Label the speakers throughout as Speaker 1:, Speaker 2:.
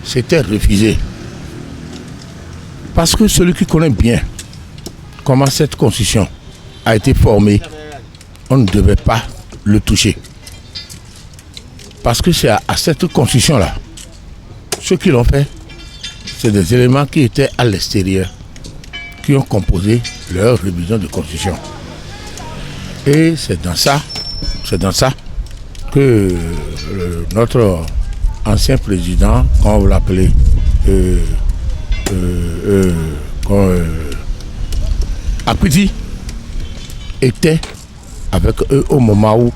Speaker 1: c'était refusé. Parce que celui qui connaît bien comment cette constitution a été formée, on ne devait pas le toucher. Parce que c'est à cette constitution-là, ceux qui l'ont fait, c'est des éléments qui étaient à l'extérieur, qui ont composé leur révision de constitution. Et c'est dans ça que notre ancien président, comment vous l'appelez, Apiti, était avec eux au moment où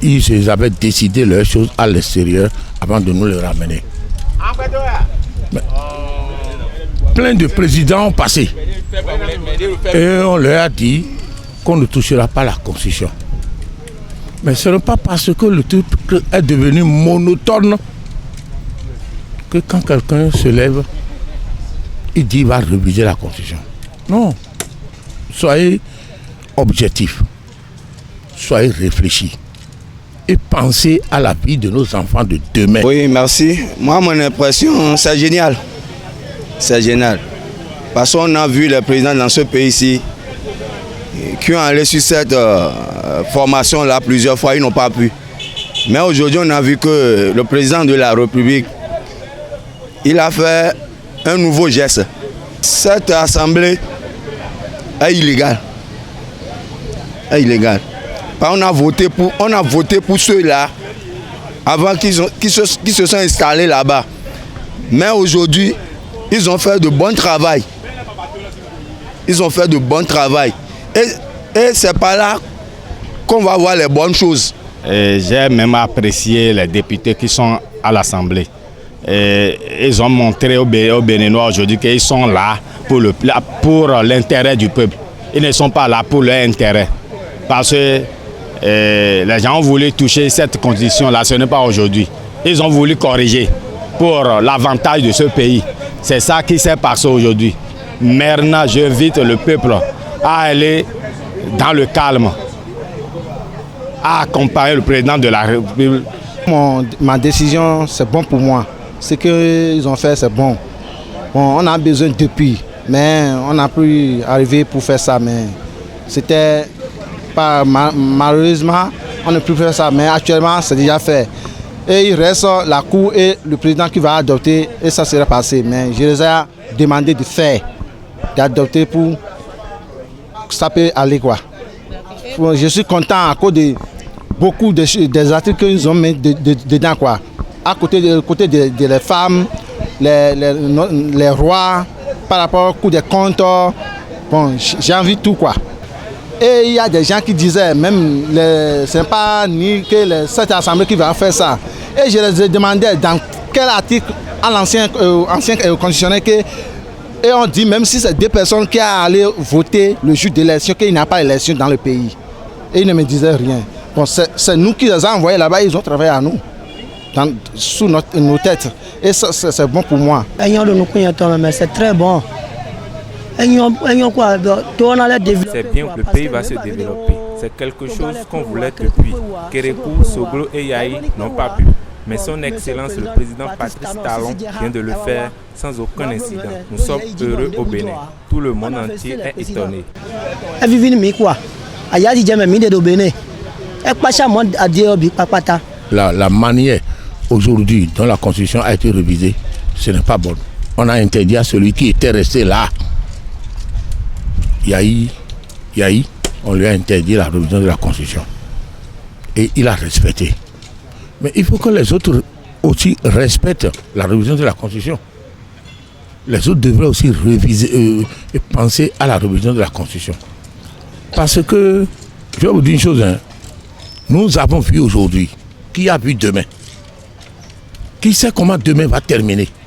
Speaker 1: ils avaient décidé leurs choses à l'extérieur avant de nous les ramener. Mais, plein de présidents ont passé et on leur a dit qu'on ne touchera pas la constitution. Mais ce n'est pas parce que le truc est devenu monotone que quand quelqu'un se lève, il dit qu'il va réviser la constitution. Non. Soyez objectifs, soyez réfléchis et pensez à la vie de nos enfants de demain.
Speaker 2: Oui, merci. Moi, mon impression, c'est génial. C'est génial. Parce qu'on a vu les présidents dans ce pays-ci qui ont allé sur cette formation-là plusieurs fois, ils n'ont pas pu. Mais aujourd'hui, on a vu que le président de la République, il a fait un nouveau geste. Cette assemblée est illégale. On a voté pour ceux-là avant qui se sont installés là-bas. Mais aujourd'hui, ils ont fait de bon travail. Et c'est par là qu'on va voir les bonnes choses.
Speaker 3: J'ai même apprécié les députés qui sont à l'Assemblée. Ils ont montré aux Béninois aujourd'hui qu'ils sont là pour l'intérêt du peuple. Ils ne sont pas là pour leur intérêt. Parce que les gens ont voulu toucher cette constitution-là, ce n'est pas aujourd'hui. Ils ont voulu corriger pour l'avantage de ce pays. C'est ça qui s'est passé aujourd'hui. Maintenant, j'invite le peuple à aller dans le calme, à accompagner le président de la République.
Speaker 4: Ma décision, c'est bon pour moi. Ce qu'ils ont fait, c'est bon. On a besoin depuis, mais on n'a pu arriver pour faire ça. Mais c'était pas malheureusement, on ne peut plus faire ça. Mais actuellement, c'est déjà fait. Et il reste la Cour et le président qui va adopter, et ça sera passé. Mais je les ai demandé de faire, d'adopter pour que ça peut aller quoi. Je suis content à cause de beaucoup des articles qu'ils ont mis dedans quoi. À côté des les femmes, les rois, par rapport au coût des comptes, bon, j'ai envie de tout quoi. Et il y a des gens qui disaient, même, ce n'est pas ni que cette assemblée qui va faire ça. Et je les ai demandé dans quel article à l'ancien constitutionnel et on dit même si c'est deux personnes qui ont allé voter le jour d'élection, qu'il n'y a pas d'élection dans le pays. Et ils ne me disaient rien. Bon, c'est nous qui les avons envoyés là-bas, ils ont travaillé à nous, sous nos têtes. Et c'est bon pour moi.
Speaker 5: C'est très bon. C'est bien
Speaker 6: que le pays va se développer. C'est quelque chose qu'on voulait depuis. Kérékou, Soglo et Yahi n'ont pas pu. Mais son Excellence, le président Patrice Talon, vient de le faire sans aucun incident. Nous sommes heureux au Bénin. Tout le monde entier est étonné.
Speaker 1: La manière aujourd'hui dont la Constitution a été révisée, ce n'est pas bon. On a interdit à celui qui était resté là. Yahi, on lui a interdit la révision de la Constitution. Et il a respecté. Mais il faut que les autres aussi respectent la révision de la Constitution. Les autres devraient aussi réviser et penser à la révision de la Constitution. Parce que, je vais vous dire une chose, nous avons vu aujourd'hui, qui a vu demain. Qui sait comment demain va terminer?